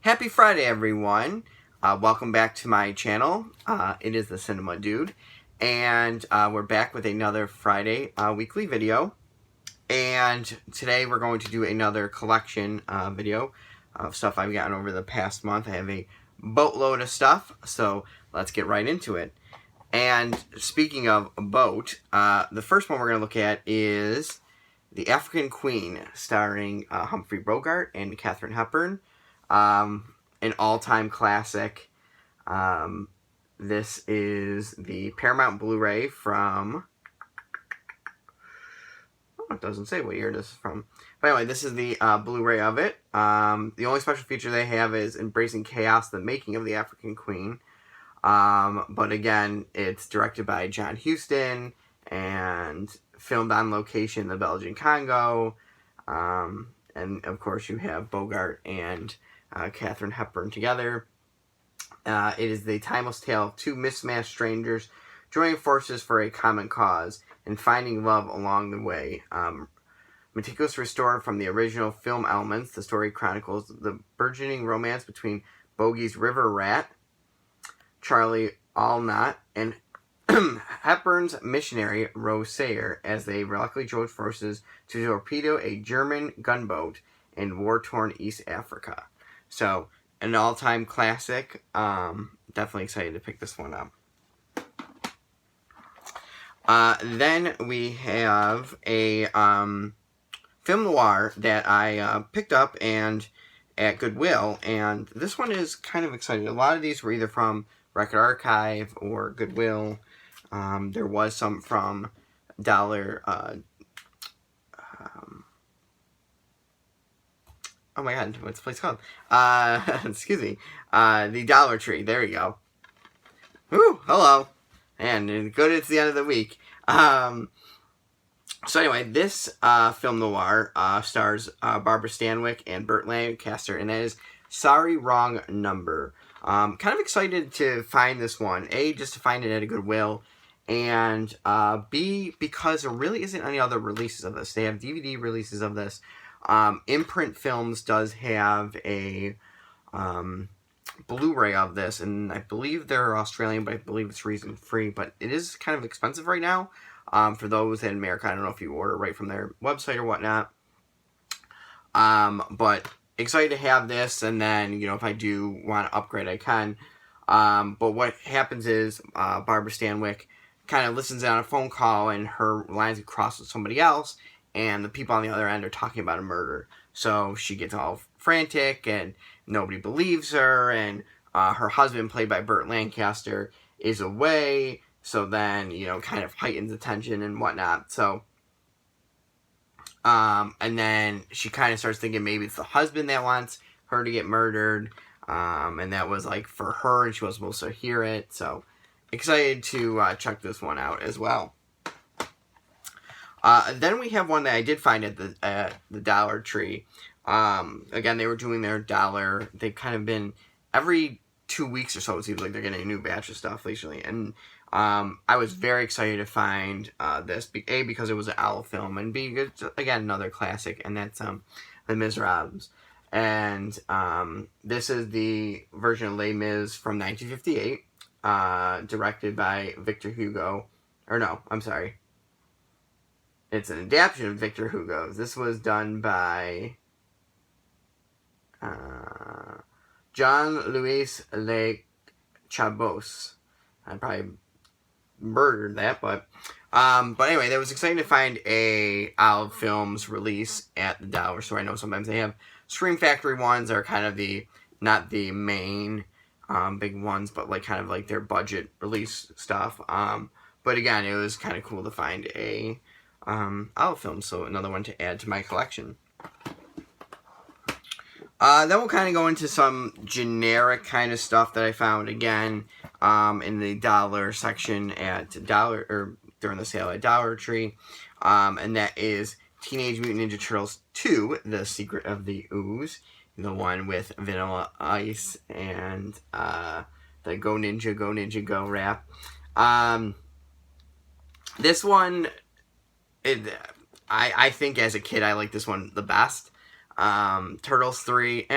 Happy Friday, everyone. Welcome back to my channel. It is the Cinema Dude, and we're back with another Friday weekly video. And today we're going to do another collection video of stuff I've gotten over the past month. I have a boatload of stuff, so let's get right into it. And speaking of a boat, the first one we're going to look at is The African Queen, starring Humphrey Bogart and Katharine Hepburn. An all-time classic. This is the Paramount Blu-ray from... Oh, it doesn't say what year this is from. But anyway, this is the Blu-ray of it. The only special feature they have is Embracing Chaos, the making of the African Queen. But again, it's directed by John Huston and filmed on location in the Belgian Congo. And of course you have Bogart and Katharine Hepburn together. It is the timeless tale of two mismatched strangers joining forces for a common cause and finding love along the way. Meticulously restored from the original film elements, the story chronicles the burgeoning romance between Bogey's river rat, Charlie Allnut, and Hepburn's missionary, Rose Sayer, as they reluctantly joined forces to torpedo a German gunboat in war-torn East Africa. So, an all-time classic. Definitely excited to pick this one up. Then we have a film noir that I picked up and at Goodwill, and this one is kind of exciting. A lot of these were either from Record Archive or Goodwill. There was some from Dollar... oh my god, what's the place called? Excuse me. The Dollar Tree. There you go. Woo, hello. And good, it's the end of the week. So anyway, this film noir stars Barbara Stanwyck and Burt Lancaster, and that is Sorry, Wrong Number. Kind of excited to find this one. A, just to find it at a Goodwill, and B, because there really isn't any other releases of this. They have DVD releases of this. Imprint Films does have a Blu-ray of this, and I believe they're Australian, but I believe it's reason-free, but it is kind of expensive right now for those in America. I don't know if you order right from their website or whatnot, but excited to have this, and then, you know, if I do want to upgrade, I can. But what happens is Barbara Stanwyck kind of listens in on a phone call, and her lines cross with somebody else, and the people on the other end are talking about a murder. So she gets all frantic, and nobody believes her, and her husband, played by Burt Lancaster, is away. So then, you know, kind of heightens the tension and whatnot. So, and then she kind of starts thinking maybe it's the husband that wants her to get murdered. And that was, like, for her, and she wasn't supposed to hear it. So, excited to check this one out as well. Then we have one that I did find at the Dollar Tree. Again, they were doing their dollar. They've kind of been every 2 weeks or so. It seems like they're getting a new batch of stuff recently. And I was very excited to find this. A, because it was an owl film, and B, again, another classic, and that's Les Miserables. And this is the version of Les Mis from 1958, directed by Victor Hugo. Or no, I'm sorry. It's an adaptation of Victor Hugo's. This was done by Jean-Louis Le Chabos. I probably murdered that, but anyway, that was exciting to find a Olive Films release at the Dollar Store. I know sometimes they have Scream Factory ones that are kind of not the main big ones, but like kind of like their budget release stuff. But again, it was kind of cool to find a Olive Film, so another one to add to my collection. Then we'll kind of go into some generic kind of stuff that I found again in the dollar section at during the sale at Dollar Tree, and that is Teenage Mutant Ninja Turtles 2: The Secret of the Ooze, the one with Vanilla Ice and the Go Ninja, Go Ninja, Go rap. This one, I think as a kid I like this one the best. Turtles 3,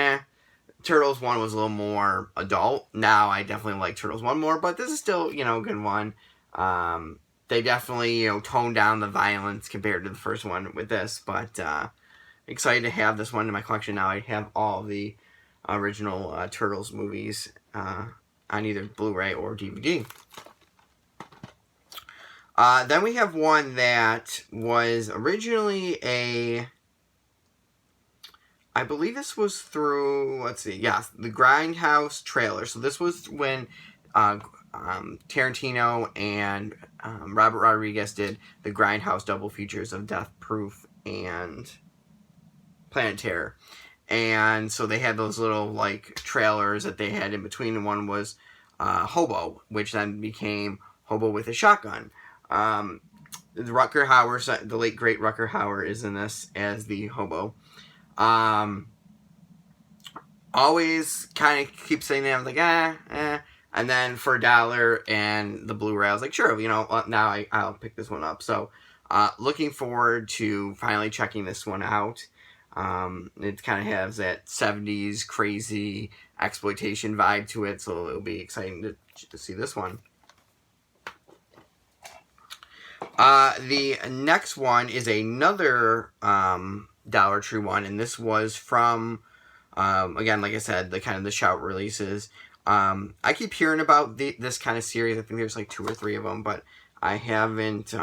Turtles 1 was a little more adult. Now I definitely like Turtles 1 more, but this is still, a good one. They definitely, toned down the violence compared to the first one with this, but excited to have this one in my collection now. I have all the original Turtles movies on either Blu-ray or DVD. Then we have one that was originally I believe this was through, let's see, yes, the Grindhouse trailer. So this was when Tarantino and Robert Rodriguez did the Grindhouse double features of Death Proof and Planet Terror. And so they had those little, trailers that they had in between. And one was Hobo, which then became Hobo with a Shotgun. Rutger Hauer, the late great Rutger Hauer, is in this as the Hobo. Always kind of keep saying that. I was like, and then for $1 and the Blu-ray, I was like, sure, now I'll pick this one up. So, looking forward to finally checking this one out. It kind of has that 70s crazy exploitation vibe to it, so it'll be exciting to see this one. The next one is another Dollar Tree one, and this was from, again, like I said, the Shout releases. I keep hearing about this kind of series. I think there's 2 or 3 of them, but I haven't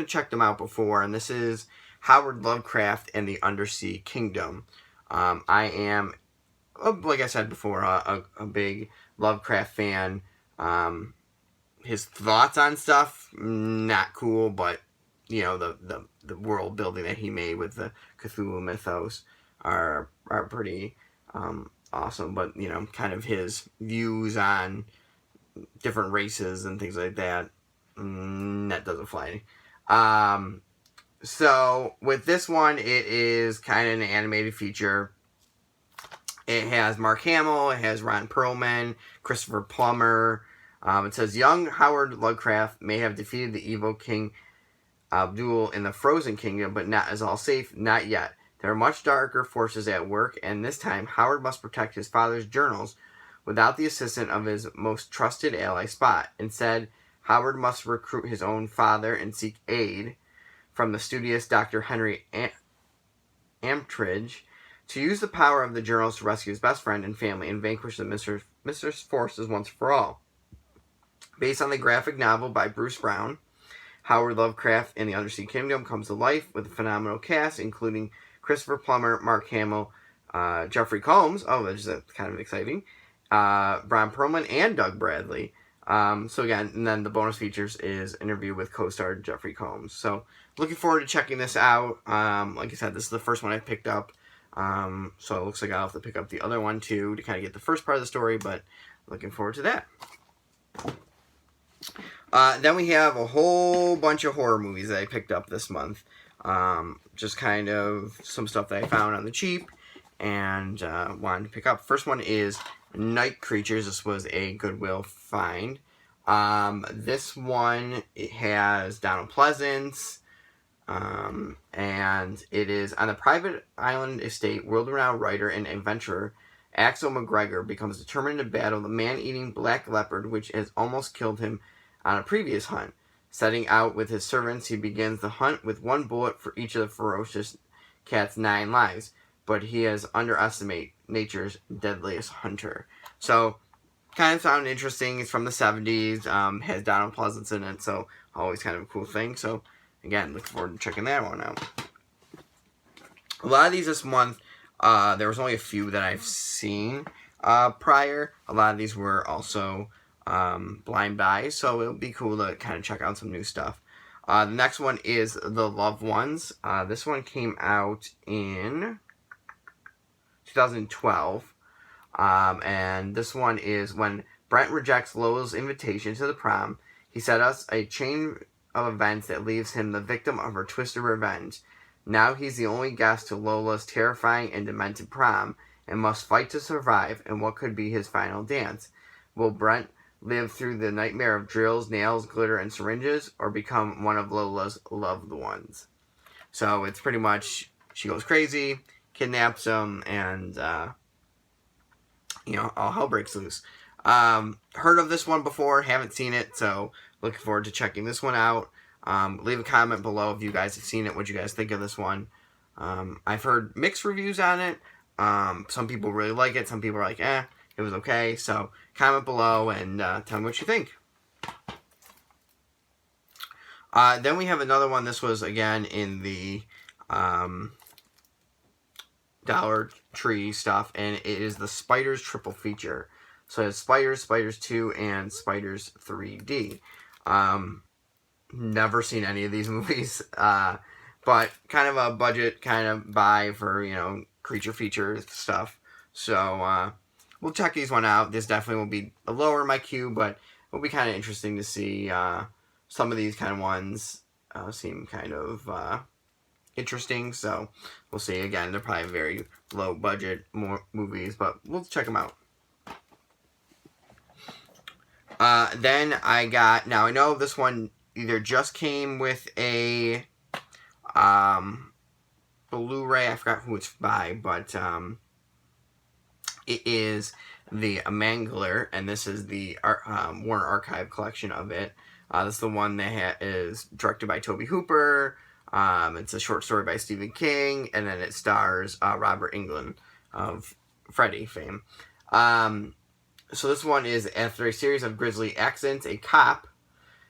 checked them out before. And this is Howard Lovecraft and the Undersea Kingdom. I am, like I said before, a big Lovecraft fan. His thoughts on stuff, not cool, but the world building that he made with the Cthulhu mythos are pretty awesome. But kind of his views on different races and things like that, that doesn't fly. So with this one, it is kind of an animated feature. It has Mark Hamill, it has Ron Perlman, Christopher Plummer. It says, young Howard Lovecraft may have defeated the evil King Abdul in the Frozen Kingdom, but not is all safe, not yet. There are much darker forces at work, and this time Howard must protect his father's journals without the assistance of his most trusted ally, Spot. Instead, Howard must recruit his own father and seek aid from the studious Dr. Henry Amtridge to use the power of the journals to rescue his best friend and family and vanquish the Mistress forces once for all. Based on the graphic novel by Bruce Brown, Howard Lovecraft and the Undersea Kingdom comes to life with a phenomenal cast, including Christopher Plummer, Mark Hamill, Jeffrey Combs, that's kind of exciting, Ron Perlman, and Doug Bradley. So again, and then the bonus features is interview with co-star Jeffrey Combs. So looking forward to checking this out. Like I said, this is the first one I picked up. So it looks like I'll have to pick up the other one too to kind of get the first part of the story, but looking forward to that. Then we have a whole bunch of horror movies that I picked up this month. Just kind of some stuff that I found on the cheap and wanted to pick up. First one is Night Creatures. This was a Goodwill find. This one, it has Donald Pleasance, and it is on the private island estate. World-renowned writer and adventurer Axel McGregor becomes determined to battle the man-eating black leopard, which has almost killed him on a previous hunt. Setting out with his servants, he begins the hunt with 1 bullet for each of the ferocious cat's 9 lives, but he has underestimated nature's deadliest hunter. So, kind of sounded interesting. It's from the 70s, has Donald Pleasance in it, so always kind of a cool thing. So, again, looking forward to checking that one out. A lot of these this month, there was only a few that I've seen prior. A lot of these were also blind buys, so it'll be cool to kind of check out some new stuff. The next one is The Loved Ones. This one came out in 2012. And this one is when Brent rejects Lola's invitation to the prom, he set us a chain of events that leaves him the victim of her twisted revenge. Now he's the only guest to Lola's terrifying and demented prom and must fight to survive in what could be his final dance. Will Brent live through the nightmare of drills, nails, glitter, and syringes, or become one of Lola's loved ones? So it's pretty much, she goes crazy, kidnaps him, and all hell breaks loose. Heard of this one before, haven't seen it, so looking forward to checking this one out. Leave a comment below if you guys have seen it, what you guys think of this one. I've heard mixed reviews on it. Some people really like it, some people are like, it was okay. So comment below and tell me what you think. Then we have another one. This was, again, in the Dollar Tree stuff, and it is the Spiders triple feature. So it's Spiders, Spiders 2, and Spiders 3D. Never seen any of these movies, but kind of a budget kind of buy for, creature feature stuff. So we'll check these one out. This definitely will be lower in my queue, but it'll be kind of interesting to see. Some of these kind of ones seem kind of interesting, so we'll see. Again, they're probably very low budget movies, but we'll check them out. Then I got, now I know this one either just came with a Blu-ray, I forgot who it's by, but it is the Mangler, and this is the Warner Archive collection of it. This is the one that is directed by Tobe Hooper. It's a short story by Stephen King, and then it stars Robert Englund of Freddy fame. So this one is, after a series of grisly accidents, a cop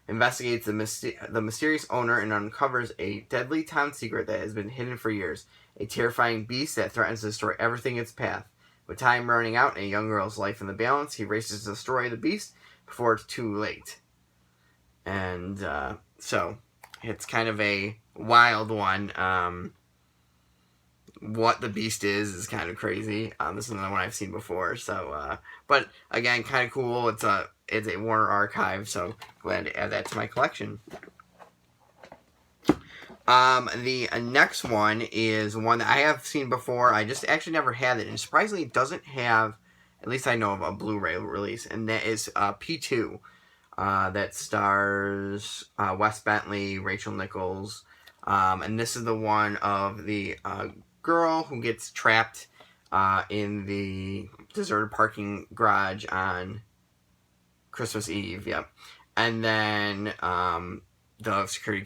investigates the mysterious owner and uncovers a deadly town secret that has been hidden for years. A terrifying beast that threatens to destroy everything in its path. With time running out and a young girl's life in the balance, he races to destroy the beast before it's too late. And so it's kind of a wild one. What the beast is kind of crazy. This is another one I've seen before. So, but again, kind of cool. It's a Warner Archive, so glad to add that to my collection. The next one is one that I have seen before. I just actually never had it, and surprisingly, it doesn't have, at least I know of, a Blu-ray release, and that is P2. That stars Wes Bentley, Rachel Nichols, and this is the one of the girl who gets trapped in the deserted parking garage on Christmas Eve. Yep, and then the security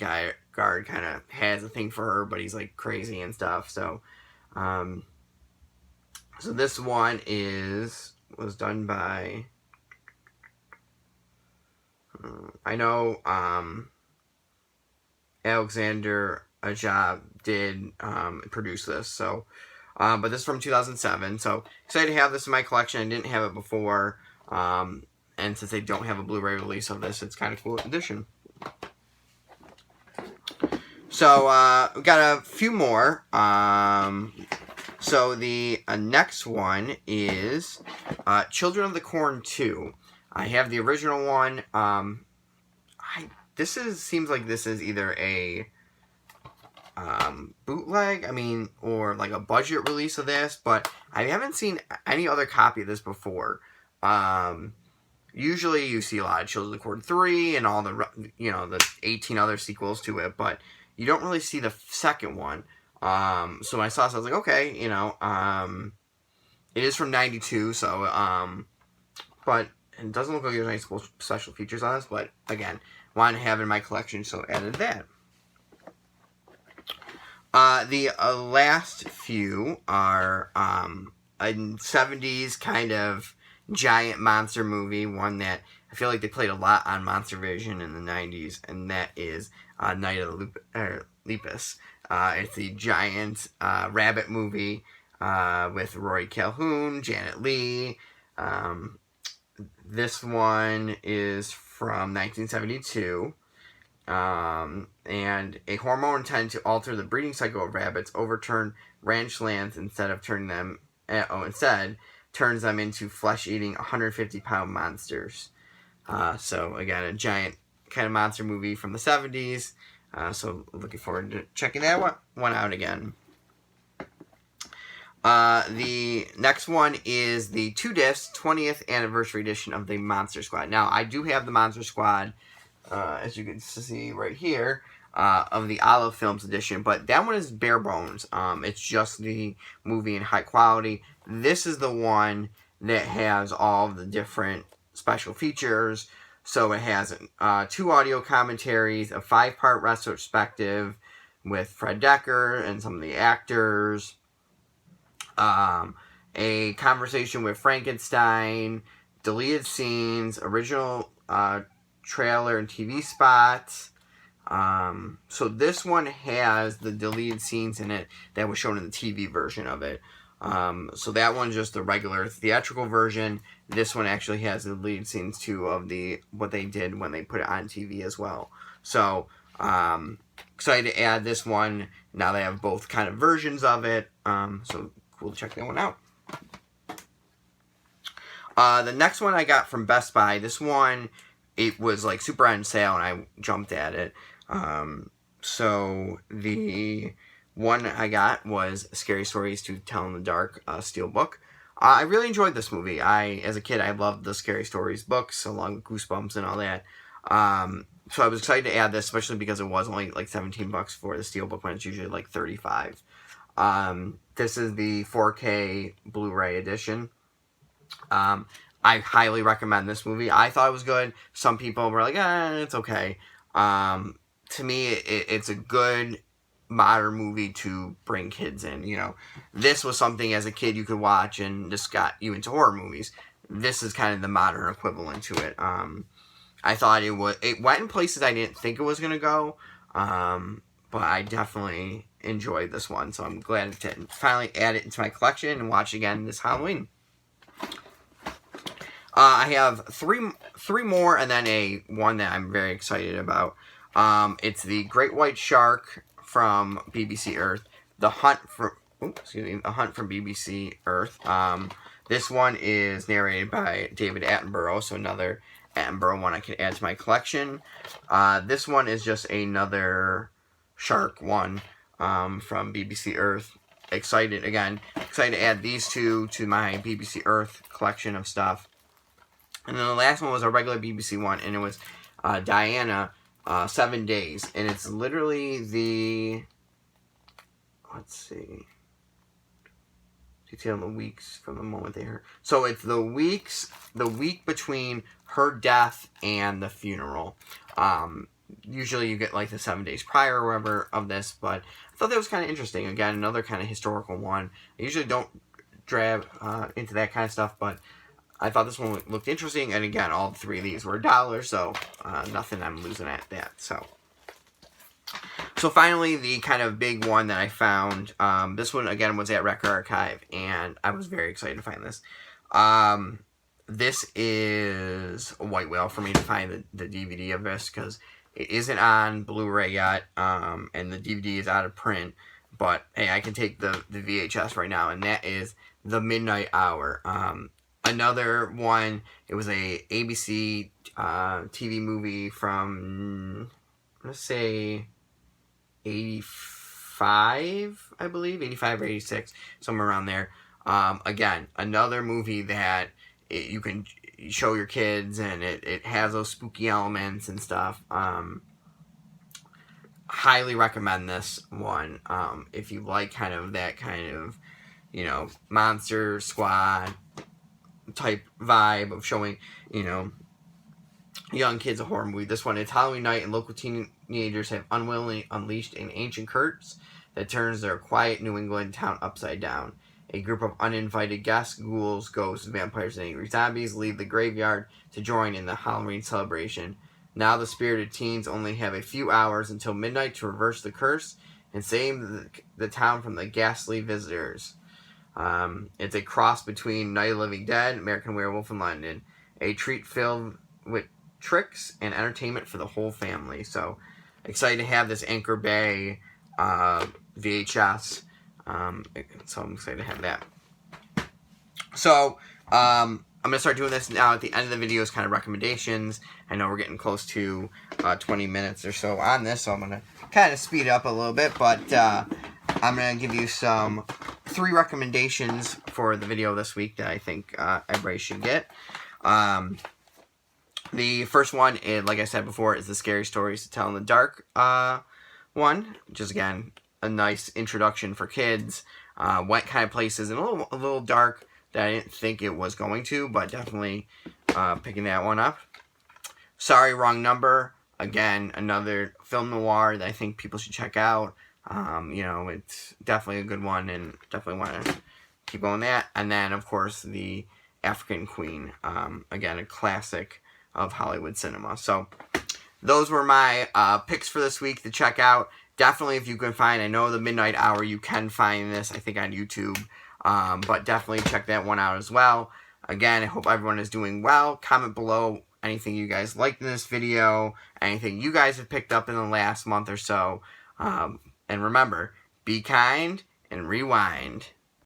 guard kind of has a thing for her, but he's like crazy and stuff. So, so this one was done by. I know Alexander Ajab did produce this, so but this is from 2007, so excited to have this in my collection. I didn't have it before, and since they don't have a Blu-ray release of this, it's kind of cool addition. So we got a few more. So the next one is Children of the Corn 2. I have the original one. Seems like this is either a bootleg, or like a budget release of this, but I haven't seen any other copy of this before. Usually you see a lot of Children of the Corn 3 and all the, the 18 other sequels to it, but you don't really see the second one. So when I saw this, I was like, okay, it is from 92, so, but it doesn't look like there's any special features on this, but again, wanted to have it in my collection, so added that. The last few are a 70s kind of giant monster movie, one that I feel like they played a lot on Monster Vision in the 90s, and that is Night of the Lepus. It's the giant rabbit movie with Roy Calhoun, Janet Leigh. This one is from 1972. And a hormone intended to alter the breeding cycle of rabbits overturned ranch lands instead turns them into flesh-eating 150-pound monsters. So again, a giant kind of monster movie from the 70s. So looking forward to checking that one out again. The next one is the 2-disc 20th anniversary edition of the Monster Squad. Now, I do have the Monster Squad, as you can see right here, of the Olive Films edition, but that one is bare bones. It's just the movie in high quality. This is the one that has all the different special features. So it has 2 audio commentaries, a 5-part retrospective with Fred Decker and some of the actors, a conversation with Frankenstein, deleted scenes, original trailer and TV spots. So this one has the deleted scenes in it that was shown in the TV version of it. So that one's just the regular theatrical version. This one actually has the deleted scenes too of what they did when they put it on TV as well. So excited to add this one. Now they have both kind of versions of it. So cool to check that one out. The next one I got from Best Buy. This one, it was like super on sale and I jumped at it. So the one I got was Scary Stories to Tell in the Dark, Steelbook. I really enjoyed this movie. As a kid, I loved the Scary Stories books, along with Goosebumps and all that. So I was excited to add this, especially because it was only like $17 for the Steelbook when it's usually like $35. This is the 4K Blu-ray edition. I highly recommend this movie. I thought it was good. Some people were like, it's okay. To me, it's a good modern movie to bring kids in. You know, this was something as a kid you could watch, and this got you into horror movies. This is kind of the modern equivalent to it. I thought it went in places I didn't think it was going to go, but I definitely enjoyed this one, so I'm glad to finally add it into my collection and watch again this Halloween. I have three more, and then one that I'm very excited about. It's the Great White Shark from BBC Earth. The Hunt from BBC Earth. This one is narrated by David Attenborough, so another Attenborough one I can add to my collection. This one is just another shark one from BBC Earth. Excited to add these two to my BBC Earth collection of stuff. And then the last one was a regular BBC one, and it was Diana, 7 Days. And it's literally detail the weeks from the moment they heard. So it's the week between her death and the funeral. Usually you get like the 7 days prior or whatever of this, but I thought that was kind of interesting. Again, another kind of historical one. I usually don't drive into that kind of stuff, but I thought this one looked interesting, and again, all three of these were $1, so nothing I'm losing at that. So finally, the kind of big one that I found, this one, again, was at Record Archive, and I was very excited to find this. This is a white whale for me to find the DVD of this, because it isn't on Blu-ray yet, and the DVD is out of print, but, hey, I can take the VHS right now, and that is The Midnight Hour. Another one, it was a ABC TV movie from, let's say, 85, I believe, 85 or 86, somewhere around there. Again, another movie that you can show your kids, and it has those spooky elements and stuff. Highly recommend this one. If you like kind of that kind of, Monster Squad type vibe of showing, young kids a horror movie. This one, it's Halloween night, and local teenagers have unwillingly unleashed an ancient curse that turns their quiet New England town upside down. A group of uninvited guests, ghouls, ghosts, vampires, and angry zombies leave the graveyard to join in the Halloween celebration. Now the spirited teens only have a few hours until midnight to reverse the curse and save the town from the ghastly visitors. It's a cross between Night of the Living Dead, American Werewolf in London. A treat filled with tricks and entertainment for the whole family. So, excited to have this Anchor Bay VHS. So, I'm excited to have that. So, I'm going to start doing this now at the end of the videos, kind of recommendations. I know we're getting close to 20 minutes or so on this, so I'm going to kind of speed up a little bit, but I'm going to give you 3 recommendations for the video this week that I think everybody should get. The first one, is, like I said before, is the Scary Stories to Tell in the Dark one, which is, again, a nice introduction for kids. Went kind of places and a little dark, that I didn't think it was going to, but definitely picking that one up. Sorry, Wrong Number. Again, another film noir that I think people should check out. You know, it's definitely a good one, and definitely want to keep going that. And then, of course, The African Queen. Again, a classic of Hollywood cinema. So those were my picks for this week to check out. Definitely, if you can find, I know The Midnight Hour, you can find this, I think, on YouTube. But definitely check that one out as well. Again, I hope everyone is doing well. Comment below anything you guys liked in this video, anything you guys have picked up in the last month or so. And remember, be kind and rewind.